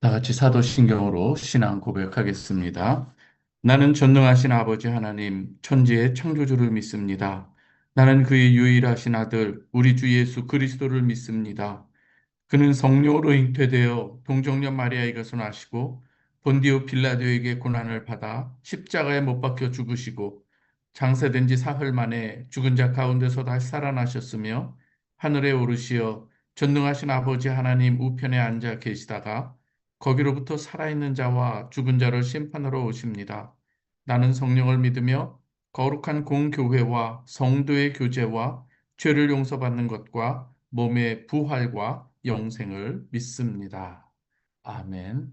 다 같이 사도신경으로 신앙 고백하겠습니다. 나는 전능하신 아버지 하나님, 천지의 창조주를 믿습니다. 나는 그의 유일하신 아들, 우리 주 예수 그리스도를 믿습니다. 그는 성령으로 잉태되어 동정녀 마리아에게서 나시고 본디오 빌라도에게 고난을 받아 십자가에 못 박혀 죽으시고 장사된 지 사흘 만에 죽은 자 가운데서 다시 살아나셨으며 하늘에 오르시어 전능하신 아버지 하나님 우편에 앉아 계시다가 거기로부터 살아있는 자와 죽은 자를 심판하러 오십니다. 나는 성령을 믿으며 거룩한 공교회와 성도의 교제와 죄를 용서받는 것과 몸의 부활과 영생을 믿습니다. 아멘.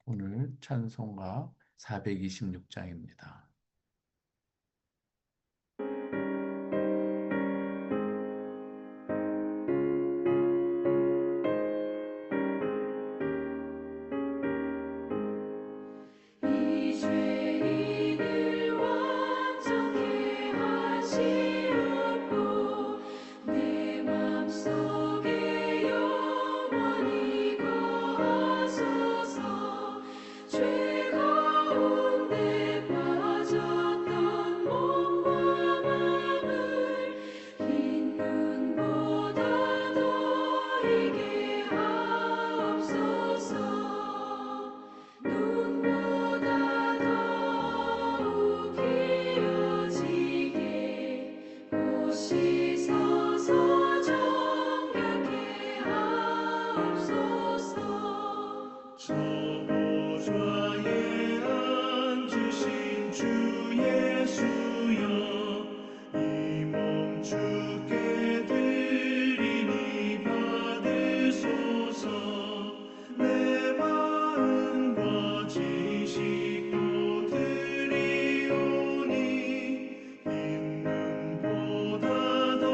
오늘 찬송가 426장입니다. 이 죄인을 완전케 하시옵고 내 맘속에 영원히 거하소서. 죄 가운데 빠졌던 몸과 맘을 흰 눈보다 더 희게 하옵소서. 눈보다 더욱 기어지게 보시소서. 정결케 하옵소서. 저 보좌에 앉으신 주 예수여, 이 몸 주께 드리니 받으소서. 내 마음과 지식도 드리오니 있는보다 더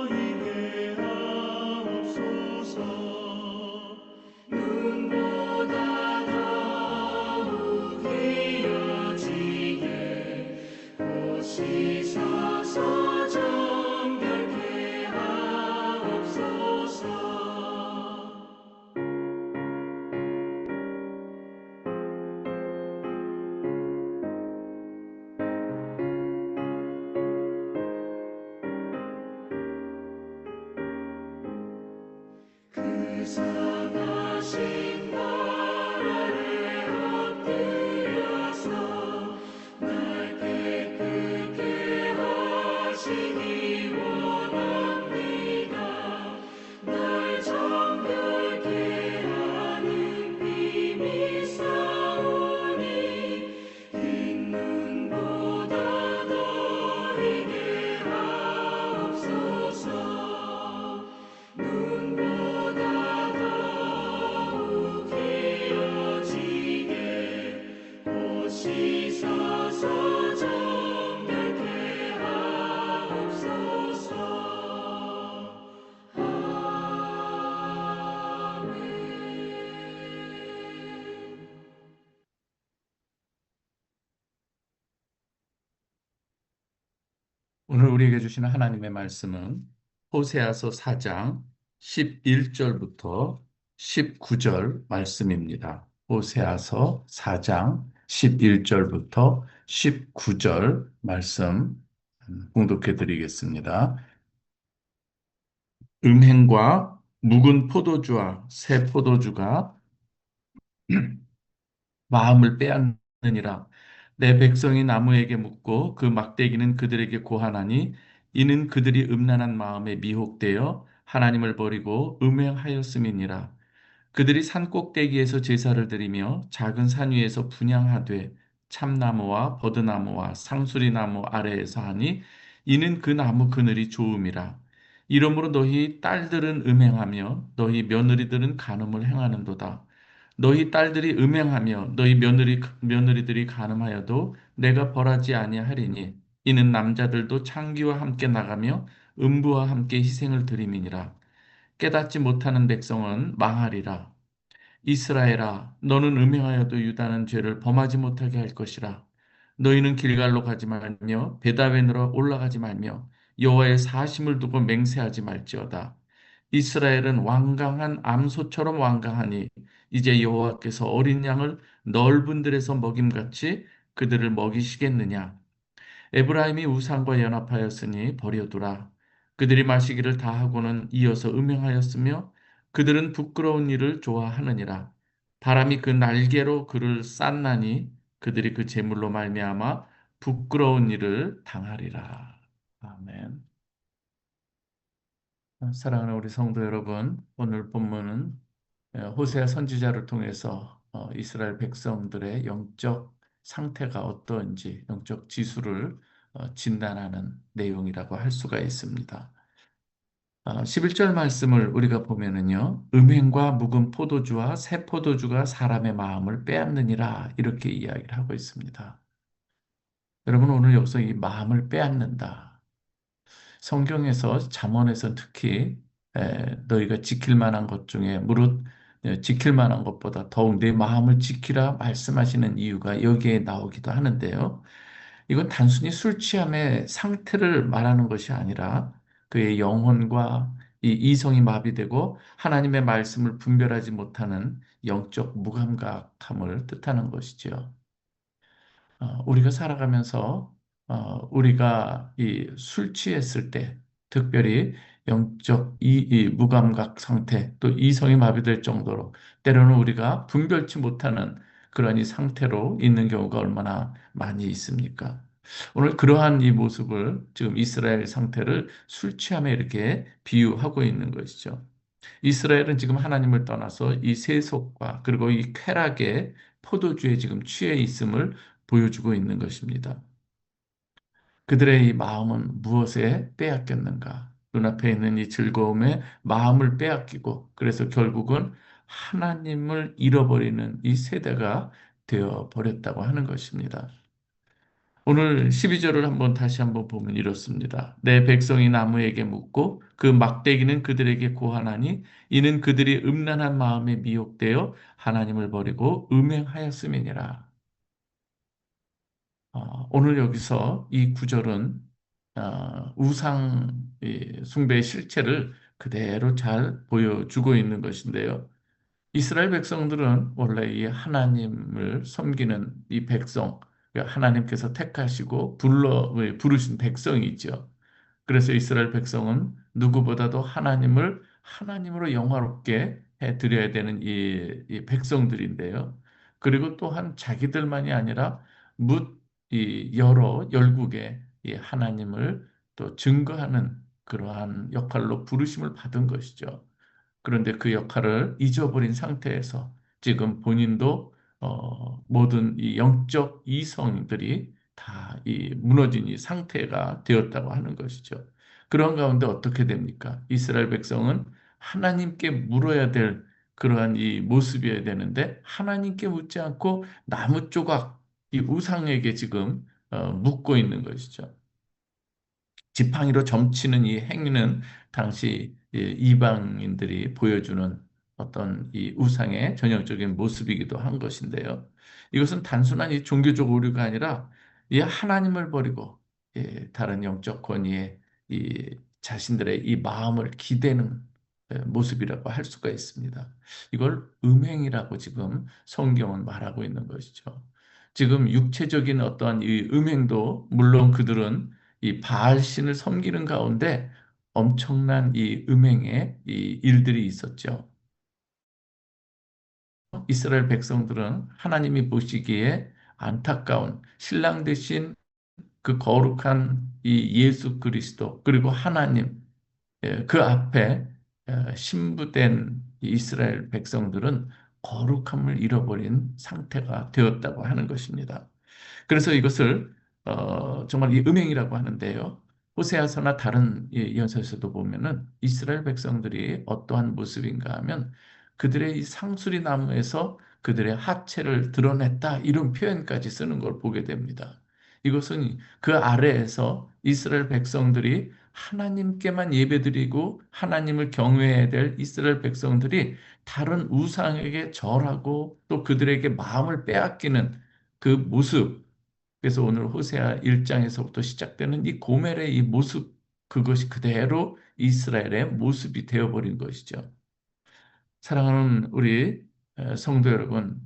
이게 하옵소서. 눈보다 더욱 이어지게 보시소서. 정결케 하옵소서. 그 선하신 발 아래 엎드려서 날 깨끗게 하시기 원합니다. 날 정결케 하는 비밀 싸우니 흰 눈보다 더 희게 하옵소서. 눈보다 더욱 기어지게 보시소서. 정결케 하옵소서. 아멘. 오늘 우리에게 주시는 하나님의 말씀은 호세아서 4장 11절부터 19절 말씀입니다. 호세아서 4장 11절부터 19절 말씀 봉독해 드리겠습니다. 음행과 묵은 포도주와 새 포도주가 마음을 빼앗느니라. 내 백성이 나무에게 묻고 그 막대기는 그들에게 고하나니 이는 그들이 음란한 마음에 미혹되어 하나님을 버리고 음행하였음이니라. 그들이 산 꼭대기에서 제사를 드리며 작은 산 위에서 분향하되 참나무와 버드나무와 상수리나무 아래에서 하니 이는 그 나무 그늘이 좋음이라. 이러므로 너희 딸들은 음행하며 너희 며느리들은 간음을 행하는도다. 너희 딸들이 음행하며 너희 며느리들이 간음하여도 내가 벌하지 아니하리니 이는 남자들도 창기와 함께 나가며 음부와 함께 희생을 드림이니라. 깨닫지 못하는 백성은 망하리라. 이스라엘아, 너는 음행하여도 유다는 죄를 범하지 못하게 할 것이라. 너희는 길갈로 가지 말며 베다웬으로 올라가지 말며 여호와의 사심을 두고 맹세하지 말지어다. 이스라엘은 완강한 암소처럼 완강하니 이제 여호와께서 어린 양을 넓은 들에서 먹임같이 그들을 먹이시겠느냐. 에브라임이 우상과 연합하였으니 버려두라. 그들이 마시기를 다하고는 이어서 음행하였으며 그들은 부끄러운 일을 좋아하느니라. 바람이 그 날개로 그를 쌌나니 그들이 그 재물로 말미암아 부끄러운 일을 당하리라. 아멘. 사랑하는 우리 성도 여러분, 오늘 본문은 호세아 선지자를 통해서 이스라엘 백성들의 영적 상태가 어떠한지, 영적 지수를 진단하는 내용이라고 할 수가 있습니다. 11절 말씀을 우리가 보면은요, 음행과 묵은 포도주와 새 포도주가 사람의 마음을 빼앗느니라 이렇게 이야기를 하고 있습니다. 여러분 오늘 여기서 이 마음을 빼앗는다. 성경에서 잠언에서 특히 너희가 지킬 만한 것 중에 무릇 지킬 만한 것보다 더욱 내 마음을 지키라 말씀하시는 이유가 여기에 나오기도 하는데요. 이건 단순히 술 취함의 상태를 말하는 것이 아니라 그의 영혼과 이 이성이 마비되고 하나님의 말씀을 분별하지 못하는 영적 무감각함을 뜻하는 것이죠. 우리가 살아가면서 우리가 이 술 취했을 때 특별히 영적 이 무감각 상태 또 이성이 마비될 정도로 때로는 우리가 분별치 못하는 그런 이 상태로 있는 경우가 얼마나 많이 있습니까? 오늘 그러한 이 모습을 지금 이스라엘 상태를 술 취함에 이렇게 비유하고 있는 것이죠. 이스라엘은 지금 하나님을 떠나서 이 세속과 그리고 이 쾌락의 포도주에 지금 취해 있음을 보여주고 있는 것입니다. 그들의 이 마음은 무엇에 빼앗겼는가? 눈앞에 있는 이 즐거움에 마음을 빼앗기고 그래서 결국은 하나님을 잃어버리는 이 세대가 되어 버렸다고 하는 것입니다. 오늘 12절을 다시 한번 보면 이렇습니다. 내 백성이 나무에게 묻고 그 막대기는 그들에게 고하나니 이는 그들이 음란한 마음에 미혹되어 하나님을 버리고 음행하였음이니라. 오늘 여기서 이 구절은 우상 숭배의 실체를 그대로 잘 보여주고 있는 것인데요. 이스라엘 백성들은 원래 이 하나님을 섬기는 이 백성, 하나님께서 택하시고 부르신 백성이죠. 그래서 이스라엘 백성은 누구보다도 하나님을 하나님으로 영화롭게 해 드려야 되는 이 백성들인데요. 그리고 또한 자기들만이 아니라 이 여러 열국의 이 하나님을 또 증거하는 그러한 역할로 부르심을 받은 것이죠. 그런데 그 역할을 잊어버린 상태에서 지금 본인도 모든 이 영적 이성들이 다 이 무너진 이 상태가 되었다고 하는 것이죠. 그런 가운데 어떻게 됩니까? 이스라엘 백성은 하나님께 물어야 될 그러한 이 모습이어야 되는데 하나님께 묻지 않고 나무 조각 이 우상에게 지금 묻고 있는 것이죠. 지팡이로 점치는 이 행위는 당시 이방인들이 보여주는 어떤 이 우상의 전형적인 모습이기도 한 것인데요. 이것은 단순한 이 종교적 오류가 아니라 이 하나님을 버리고 다른 영적 권위에 이 자신들의 이 마음을 기대는 모습이라고 할 수가 있습니다. 이걸 음행이라고 지금 성경은 말하고 있는 것이죠. 지금 육체적인 어떠한 이 음행도 물론 그들은 이 바알신을 섬기는 가운데 엄청난 이 음행의 이 일들이 있었죠. 이스라엘 백성들은 하나님이 보시기에 안타까운 신랑 대신 그 거룩한 이 예수 그리스도 그리고 하나님 그 앞에 신부된 이 이스라엘 백성들은 거룩함을 잃어버린 상태가 되었다고 하는 것입니다. 그래서 이것을 정말 이 음행이라고 하는데요. 호세아서나 다른 연서에서도 보면은 이스라엘 백성들이 어떠한 모습인가 하면 그들의 이 상수리 나무에서 그들의 하체를 드러냈다 이런 표현까지 쓰는 걸 보게 됩니다. 이것은 그 아래에서 이스라엘 백성들이 하나님께만 예배드리고 하나님을 경외해야 될 이스라엘 백성들이 다른 우상에게 절하고 또 그들에게 마음을 빼앗기는 그 모습, 그래서 오늘 호세아 1장에서부터 시작되는 이 고멜의 이 모습, 그것이 그대로 이스라엘의 모습이 되어버린 것이죠. 사랑하는 우리 성도 여러분,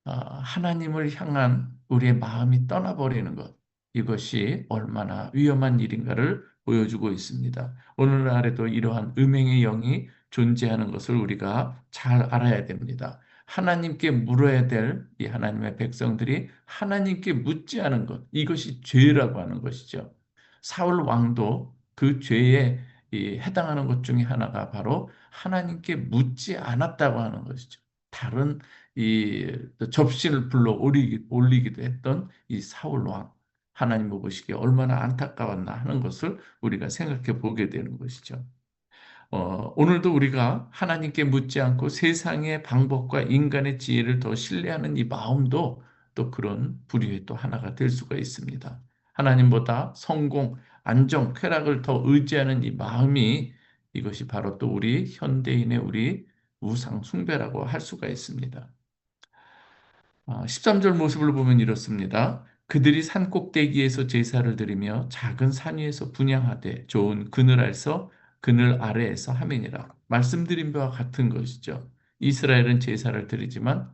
하나님을 향한 우리의 마음이 떠나버리는 것, 이것이 얼마나 위험한 일인가를 보여주고 있습니다. 오늘날에도 이러한 음행의 영이 존재하는 것을 우리가 잘 알아야 됩니다. 하나님께 물어야 될 이 하나님의 백성들이 하나님께 묻지 않은 것, 이것이 죄라고 하는 것이죠. 사울 왕도 그 죄에 해당하는 것 중에 하나가 바로 하나님께 묻지 않았다고 하는 것이죠. 다른 이 접신을 불러 올리기도 했던 이 사울 왕, 하나님 보시기에 얼마나 안타까웠나 하는 것을 우리가 생각해 보게 되는 것이죠. 오늘도 우리가 하나님께 묻지 않고 세상의 방법과 인간의 지혜를 더 신뢰하는 이 마음도 또 그런 불의의 또 하나가 될 수가 있습니다. 하나님보다 성공, 안정, 쾌락을 더 의지하는 이 마음이, 이것이 바로 또 우리 현대인의 우리 우상 숭배라고 할 수가 있습니다. 13절 모습을 보면 이렇습니다. 그들이 산 꼭대기에서 제사를 드리며 작은 산 위에서 분향하되 좋은 그늘 아래에서 하매니라. 말씀드린 바와 같은 것이죠. 이스라엘은 제사를 드리지만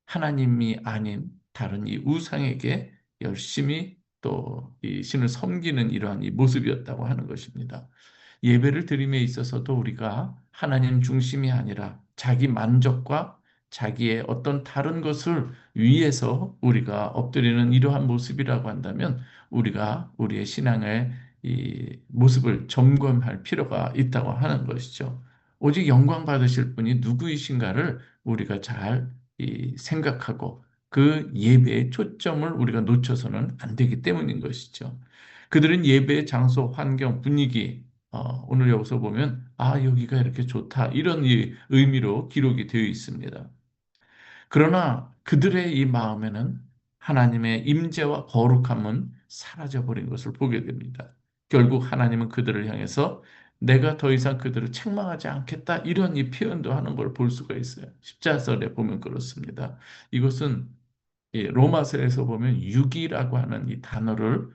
하나님이 아닌 다른 이 우상에게 열심히 또 이 신을 섬기는 이러한 이 모습이었다고 하는 것입니다. 예배를 드림에 있어서도 우리가 하나님 중심이 아니라 자기 만족과 자기의 어떤 다른 것을 위해서 우리가 엎드리는 이러한 모습이라고 한다면 우리가 우리의 신앙의 이 모습을 점검할 필요가 있다고 하는 것이죠. 오직 영광 받으실 분이 누구이신가를 우리가 잘 생각하고 그 예배의 초점을 우리가 놓쳐서는 안 되기 때문인 것이죠. 그들은 예배의 장소, 환경, 분위기, 오늘 여기서 보면 여기가 이렇게 좋다 이런 이 의미로 기록이 되어 있습니다. 그러나 그들의 이 마음에는 하나님의 임재와 거룩함은 사라져 버린 것을 보게 됩니다. 결국 하나님은 그들을 향해서 내가 더 이상 그들을 책망하지 않겠다 이런 이 표현도 하는 걸 볼 수가 있어요. 십자설에 보면 그렇습니다. 이것은 로마서에서 보면 유기라고 하는 이 단어를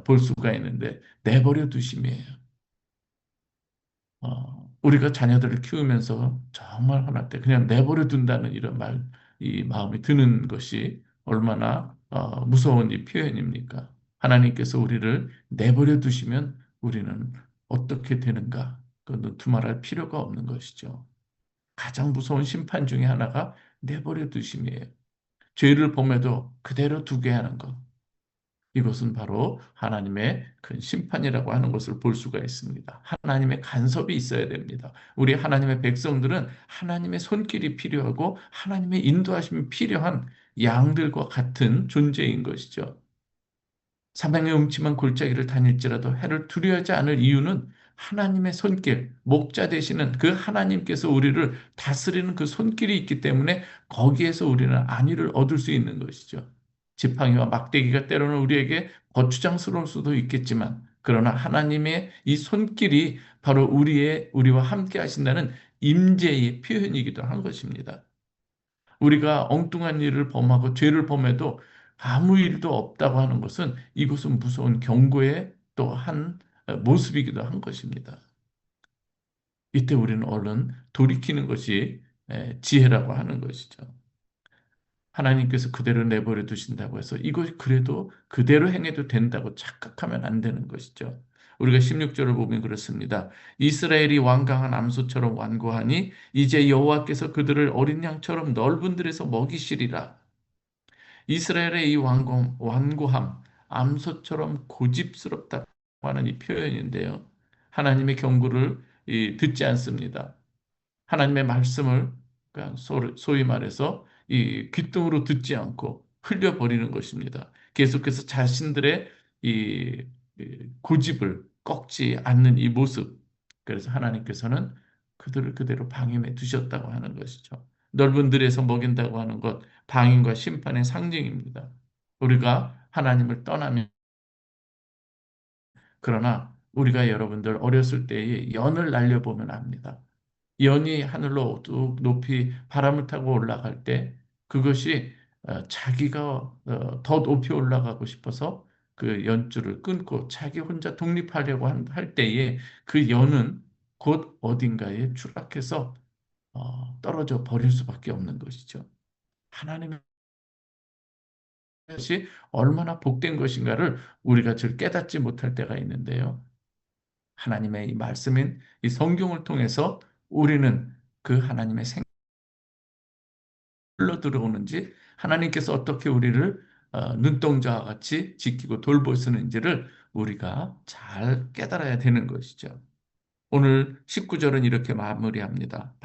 볼 수가 있는데 내버려 두심이에요. 우리가 자녀들을 키우면서 정말 화날 때 그냥 내버려 둔다는 이런 이 마음이 드는 것이 얼마나 무서운 이 표현입니까? 하나님께서 우리를 내버려 두시면 우리는 어떻게 되는가? 그건 두말할 필요가 없는 것이죠. 가장 무서운 심판 중에 하나가 내버려 두심이에요. 죄를 범해도 그대로 두게 하는 것. 이것은 바로 하나님의 큰 심판이라고 하는 것을 볼 수가 있습니다. 하나님의 간섭이 있어야 됩니다. 우리 하나님의 백성들은 하나님의 손길이 필요하고 하나님의 인도하심이 필요한 양들과 같은 존재인 것이죠. 사방에 음침한 골짜기를 다닐지라도 해를 두려워하지 않을 이유는 하나님의 손길, 목자 되시는 그 하나님께서 우리를 다스리는 그 손길이 있기 때문에 거기에서 우리는 안위를 얻을 수 있는 것이죠. 지팡이와 막대기가 때로는 우리에게 거추장스러울 수도 있겠지만, 그러나 하나님의 이 손길이 바로 우리와 함께 하신다는 임재의 표현이기도 한 것입니다. 우리가 엉뚱한 일을 범하고 죄를 범해도 아무 일도 없다고 하는 것은 이것은 무서운 경고의 또 한 모습이기도 한 것입니다. 이때 우리는 얼른 돌이키는 것이 지혜라고 하는 것이죠. 하나님께서 그대로 내버려 두신다고 해서 이것이 그래도 그대로 행해도 된다고 착각하면 안 되는 것이죠. 우리가 16절을 보면 그렇습니다. 이스라엘이 완강한 암소처럼 완고하니 이제 여호와께서 그들을 어린 양처럼 넓은 들에서 먹이시리라. 이스라엘의 이 완고함, 암소처럼 고집스럽다고 하는 이 표현인데요. 하나님의 경고를 듣지 않습니다. 하나님의 말씀을 그냥 소위 말해서 이 귓등으로 듣지 않고 흘려버리는 것입니다. 계속해서 자신들의 이 고집을 꺾지 않는 이 모습. 그래서 하나님께서는 그들을 그대로 방임해 두셨다고 하는 것이죠. 넓은 들에서 먹인다고 하는 것, 방임과 심판의 상징입니다. 우리가 하나님을 떠나면, 그러나 우리가 여러분들 어렸을 때에 연을 날려보면 압니다. 연이 하늘로 뚝 높이 바람을 타고 올라갈 때 그것이 자기가 더 높이 올라가고 싶어서 그 연줄을 끊고 자기 혼자 독립하려고 할 때에 그 연은 곧 어딘가에 추락해서 떨어져 버릴 수밖에 없는 것이죠. 하나님의 것이 얼마나 복된 것인가를 우리가 잘 깨닫지 못할 때가 있는데요. 하나님의 이 말씀인 이 성경을 통해서 우리는 그 하나님의 흘러 들어오는지 하나님께서 어떻게 우리를 눈동자와 같이 지키고 돌보시는지를 우리가 잘 깨달아야 되는 것이죠. 오늘 19절은 이렇게 마무리합니다.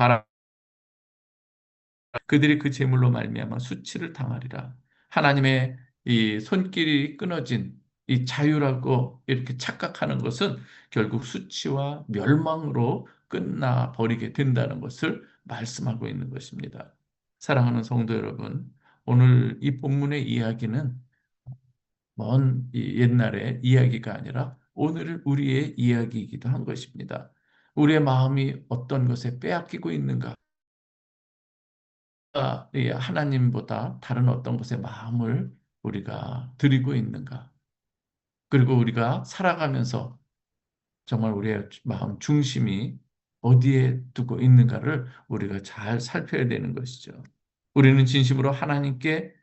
그들이 그 제물로 말미암아 수치를 당하리라. 하나님의 이 손길이 끊어진 이 자유라고 이렇게 착각하는 것은 결국 수치와 멸망으로 끝나 버리게 된다는 것을 말씀하고 있는 것입니다. 사랑하는 성도 여러분, 오늘 이 본문의 이야기는 먼 옛날의 이야기가 아니라 오늘 우리의 이야기이기도 한 것입니다. 우리의 마음이 어떤 것에 빼앗기고 있는가? 이 하나님보다 다른 어떤 것에 마음을 우리가 드리고 있는가? 그리고 우리가 살아가면서 정말 우리의 마음 중심이 어디에 두고 있는가를 우리가 잘 살펴야 되는 것이죠. 우리는 진심으로 하나님께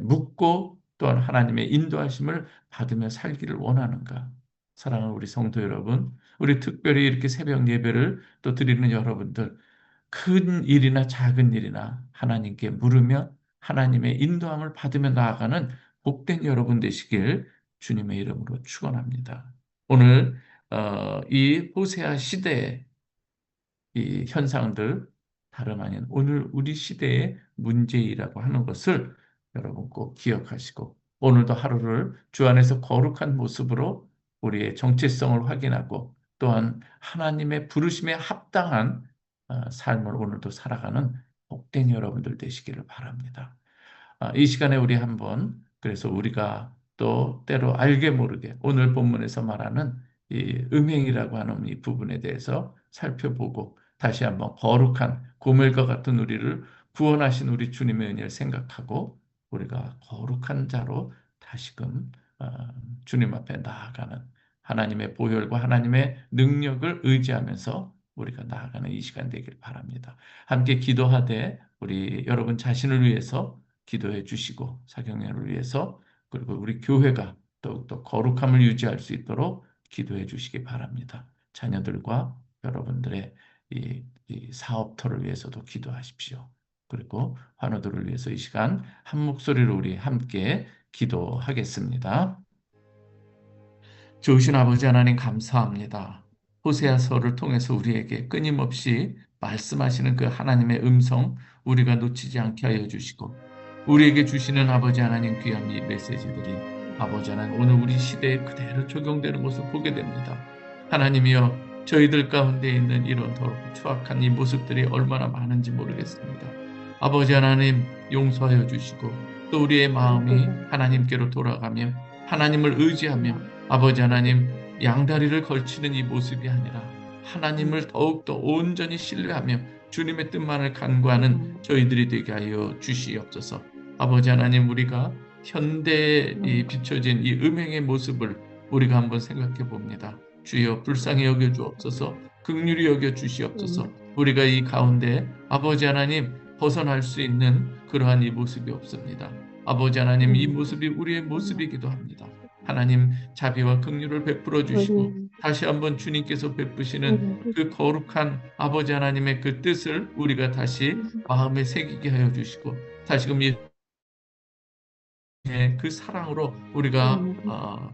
묻고 또한 하나님의 인도하심을 받으며 살기를 원하는가? 사랑하는 우리 성도 여러분, 우리 특별히 이렇게 새벽 예배를 또 드리는 여러분들, 큰 일이나 작은 일이나 하나님께 물으며 하나님의 인도함을 받으며 나아가는 복된 여러분 되시길 주님의 이름으로 축원합니다. 오늘 이 호세아 시대의 이 현상들 다름 아닌 오늘 우리 시대의 문제이라고 하는 것을 여러분 꼭 기억하시고 오늘도 하루를 주 안에서 거룩한 모습으로 우리의 정체성을 확인하고 또한 하나님의 부르심에 합당한 삶을 오늘도 살아가는 복된 여러분들 되시기를 바랍니다. 이 시간에 우리 한번 그래서 우리가 또 때로 알게 모르게 오늘 본문에서 말하는 이 음행이라고 하는 이 부분에 대해서 살펴보고 다시 한번 거룩한 고멜과 같은 우리를 구원하신 우리 주님의 은혜를 생각하고 우리가 거룩한 자로 다시금 주님 앞에 나아가는 하나님의 보혈과 하나님의 능력을 의지하면서 우리가 나아가는 이 시간 되길 바랍니다. 함께 기도하되 우리 여러분 자신을 위해서 기도해 주시고 사경회를 위해서 그리고 우리 교회가 더욱더 거룩함을 유지할 수 있도록 기도해 주시기 바랍니다. 자녀들과 여러분들의 이 사업터를 위해서도 기도하십시오. 그리고 환우들을 위해서 이 시간 한 목소리로 우리 함께 기도하겠습니다. 좋으신 아버지 하나님 감사합니다. 호세아서를 통해서 우리에게 끊임없이 말씀하시는 그 하나님의 음성 우리가 놓치지 않게 하여 주시고 우리에게 주시는 아버지 하나님 귀한 이 메시지들이 아버지 하나님 오늘 우리 시대에 그대로 적용되는 것을 보게 됩니다. 하나님이여 저희들 가운데 있는 이런 더럽고 추악한 이 모습들이 얼마나 많은지 모르겠습니다. 아버지 하나님 용서하여 주시고 또 우리의 마음이 하나님께로 돌아가며 하나님을 의지하며 아버지 하나님 양다리를 걸치는 이 모습이 아니라 하나님을 더욱더 온전히 신뢰하며 주님의 뜻만을 간구하는 저희들이 되게 하여 주시옵소서. 아버지 하나님 우리가 현대에 비춰진 이 음행의 모습을 우리가 한번 생각해 봅니다. 주여 불쌍히 여겨 주옵소서. 긍휼히 여겨 주시옵소서. 우리가 이 가운데 아버지 하나님 벗어날 수 있는 그러한 이 모습이 없습니다. 아버지 하나님 이 모습이 우리의 모습이기도 합니다. 하나님 자비와 긍휼을 베풀어 주시고 다시 한번 주님께서 베푸시는 그 거룩한 아버지 하나님의 그 뜻을 우리가 다시 마음에 새기게 하여 주시고 다시금 그 사랑으로 우리가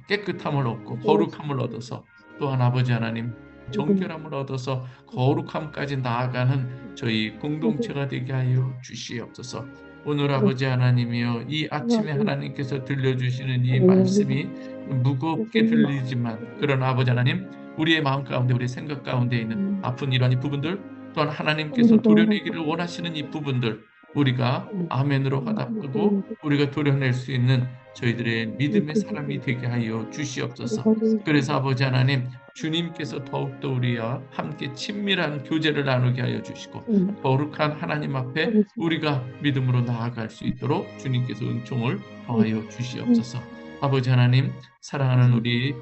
깨끗함을 얻고 거룩함을 얻어서 또한 아버지 하나님 정결함을 얻어서 거룩함까지 나아가는 저희 공동체가 되게 하여 주시옵소서. 오늘 아버지 하나님이여 이 아침에 하나님께서 들려주시는 이 말씀이 무겁게 들리지만 그러나 아버지 하나님 우리의 마음 가운데 우리의 생각 가운데 있는 아픈 이러한 이 부분들 또한 하나님께서 도려내기를 원하시는 이 부분들 우리가 아멘으로 화답하고 우리가 도려낼 수 있는 저희들의 믿음의 사람이 되게 하여 주시옵소서. 그래서 아버지 하나님 주님께서 더욱더 우리와 함께 친밀한 교제를 나누게 하여 주시고 거룩한 하나님 앞에 우리가 믿음으로 나아갈 수 있도록 주님께서 은총을 더하여 주시옵소서. 아버지 하나님, 사랑하는 우리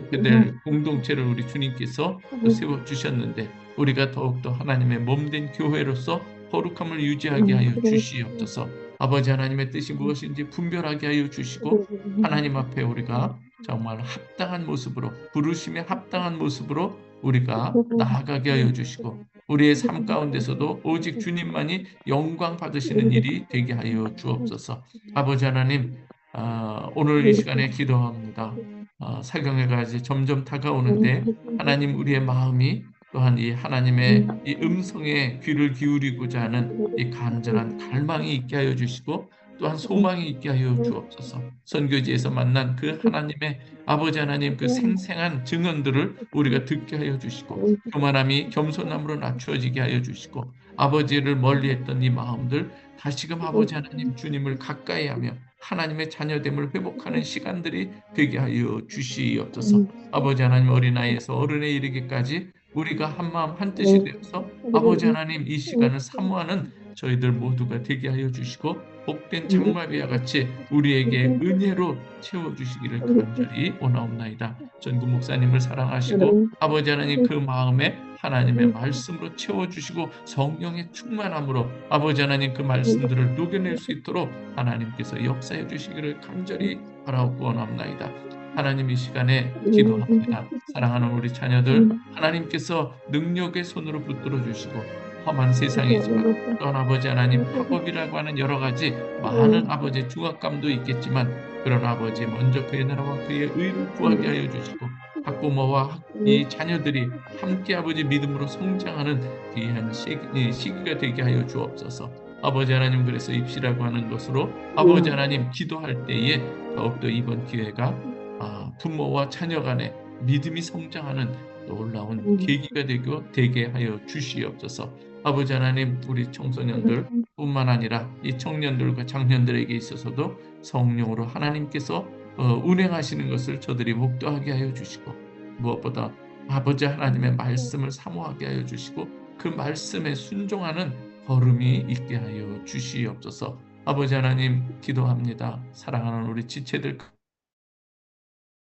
베델 공동체를 우리 주님께서 또 세워 주셨는데 우리가 더욱더 하나님의 몸된 교회로서 거룩함을 유지하게 하여 주시옵소서. 아버지 하나님의 뜻이 무엇인지 분별하게 하여 주시고 하나님 앞에 우리가 정말 합당한 모습으로 부르심에 합당한 모습으로 우리가 나아가게 하여 주시고 우리의 삶 가운데서도 오직 주님만이 영광 받으시는 일이 되게 하여 주옵소서. 아버지 하나님, 오늘 이 시간에 기도합니다. 사경회가 이제 점점 다가오는데 하나님 우리의 마음이 또한 이 하나님의 이 음성에 귀를 기울이고자 하는 이 간절한 갈망이 있게 하여 주시고 또한 소망이 있게 하여 주옵소서. 선교지에서 만난 그 하나님의 아버지 하나님 그 생생한 증언들을 우리가 듣게 하여 주시고 교만함이 겸손함으로 낮추어지게 하여 주시고 아버지를 멀리했던 이 마음들 다시금 아버지 하나님 주님을 가까이 하며 하나님의 자녀됨을 회복하는 시간들이 되게 하여 주시옵소서. 아버지 하나님 어린아이에서 어른에 이르기까지 우리가 한마음 한뜻이 되어서 아버지 하나님 이 시간을 사모하는 저희들 모두가 되게 하여 주시고 복된 장마비와 같이 우리에게 은혜로 채워주시기를 간절히 원하옵나이다. 전구 목사님을 사랑하시고 아버지 하나님 그 마음에 하나님의 말씀으로 채워주시고 성령의 충만함으로 아버지 하나님 그 말씀들을 녹여낼 수 있도록 하나님께서 역사해 주시기를 간절히 바라옵고 원하옵나이다. 하나님 이 시간에 기도합니다. 사랑하는 우리 자녀들 하나님께서 능력의 손으로 붙들어 주시고 험한 세상이지만 또한 아버지 하나님 학업이라고 하는 여러 가지 많은 아버지 중압감도 있겠지만 그런 아버지 먼저 그의 나라와 그의 의를 구하게 하여 주시고 학부모와 이 자녀들이 함께 아버지 믿음으로 성장하는 귀한 시기가 되게 하여 주옵소서. 아버지 하나님 그래서 입시라고 하는 것으로 아버지 하나님 기도할 때에 더욱더 이번 기회가 부모와 자녀 간에 믿음이 성장하는 놀라운 계기가 되게 하여 주시옵소서. 아버지 하나님 우리 청소년들 뿐만 아니라 이 청년들과 장년들에게 있어서도 성령으로 하나님께서 운행하시는 것을 저들이 목도하게 하여 주시고 무엇보다 아버지 하나님의 말씀을 사모하게 하여 주시고 그 말씀에 순종하는 걸음이 있게 하여 주시옵소서. 아버지 하나님 기도합니다. 사랑하는 우리 지체들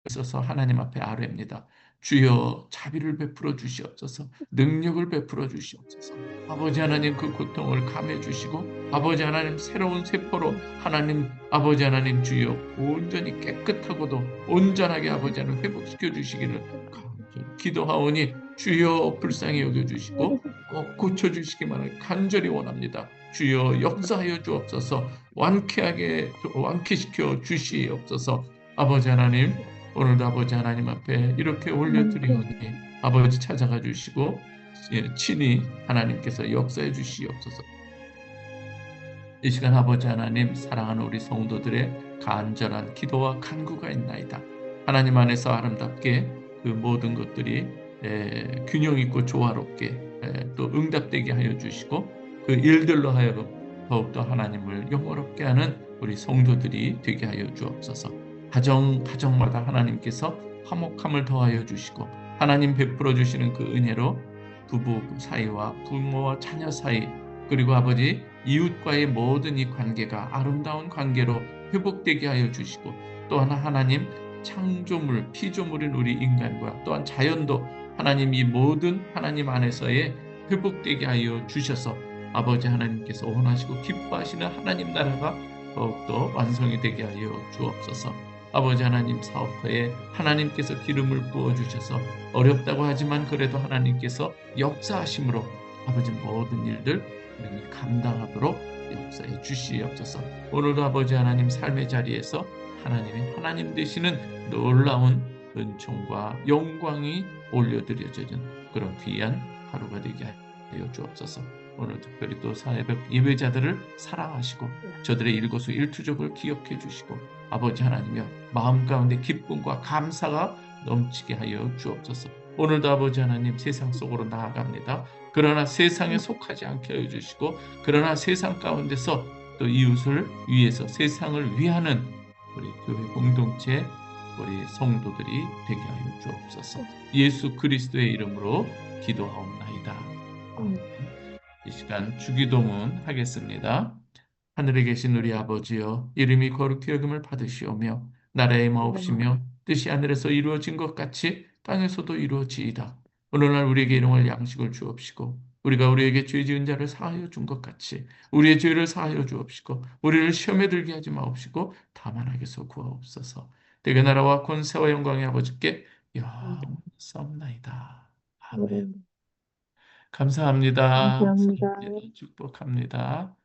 있어서 하나님 앞에 아뢰입니다. 주여 자비를 베풀어 주시옵소서. 능력을 베풀어 주시옵소서. 아버지 하나님 그 고통을 감해 주시고 아버지 하나님 새로운 세포로 하나님 아버지 하나님 주여 온전히 깨끗하고도 온전하게 아버지 하나님 회복시켜 주시기를 간절히 기도하오니 주여 불쌍히 여겨 주시고 꼭 고쳐 주시기만을 간절히 원합니다. 주여 역사하여 주옵소서. 완쾌시켜 주시옵소서. 아버지 하나님 오늘도 아버지 하나님 앞에 이렇게 올려드리오니 아버지 찾아가 주시고 친히 하나님께서 역사해 주시옵소서. 이 시간 아버지 하나님 사랑하는 우리 성도들의 간절한 기도와 간구가 있나이다. 하나님 안에서 아름답게 그 모든 것들이 균형 있고 조화롭게 또 응답되게 하여 주시고 그 일들로 하여금 더욱더 하나님을 영화롭게 하는 우리 성도들이 되게 하여 주옵소서. 가정마다 하나님께서 화목함을 더하여 주시고 하나님 베풀어 주시는 그 은혜로 부부 사이와 부모와 자녀 사이 그리고 아버지 이웃과의 모든 이 관계가 아름다운 관계로 회복되게 하여 주시고 또한 하나님 창조물 피조물인 우리 인간과 또한 자연도 하나님 이 모든 하나님 안에서의 회복되게 하여 주셔서 아버지 하나님께서 원하시고 기뻐하시는 하나님 나라가 더욱더 완성이 되게 하여 주옵소서. 아버지 하나님 사업터에 하나님께서 기름을 부어주셔서 어렵다고 하지만 그래도 하나님께서 역사하심으로 아버지 모든 일들 우리가 감당하도록 역사해 주시옵소서. 오늘도 아버지 하나님 삶의 자리에서 하나님이 하나님 되시는 놀라운 은총과 영광이 올려드려지는 그런 귀한 하루가 되게 하여 주옵소서. 오늘 특별히 또 사회적 예배자들을 사랑하시고 저들의 일거수일투족을 기억해 주시고 아버지 하나님여 마음 가운데 기쁨과 감사가 넘치게 하여 주옵소서. 오늘도 아버지 하나님 세상 속으로 나아갑니다. 그러나 세상에 속하지 않게 하여 주시고 그러나 세상 가운데서 또 이웃을 위해서 세상을 위하는 우리 교회 공동체 우리 성도들이 되게 하여 주옵소서. 예수 그리스도의 이름으로 기도하옵나이다. 이 시간 주기도문 하겠습니다. 하늘에 계신 우리 아버지여 이름이 거룩히 여김을 받으시오며 나라의 네. 마옵시며 뜻이 하늘에서 이루어진 것 같이 땅에서도 이루어지이다. 오늘날 우리에게 일용할 양식을 주옵시고 우리가 우리에게 죄 지은 자를 사하여 준 것 같이 우리의 죄를 사하여 주옵시고 우리를 시험에 들게 하지 마옵시고 다만 악에서 구하옵소서. 대개 나라와 권세와 영광의 아버지께 영원하옵나이다. 아멘. 네. 감사합니다. 감사합니다. 목사님 축복합니다.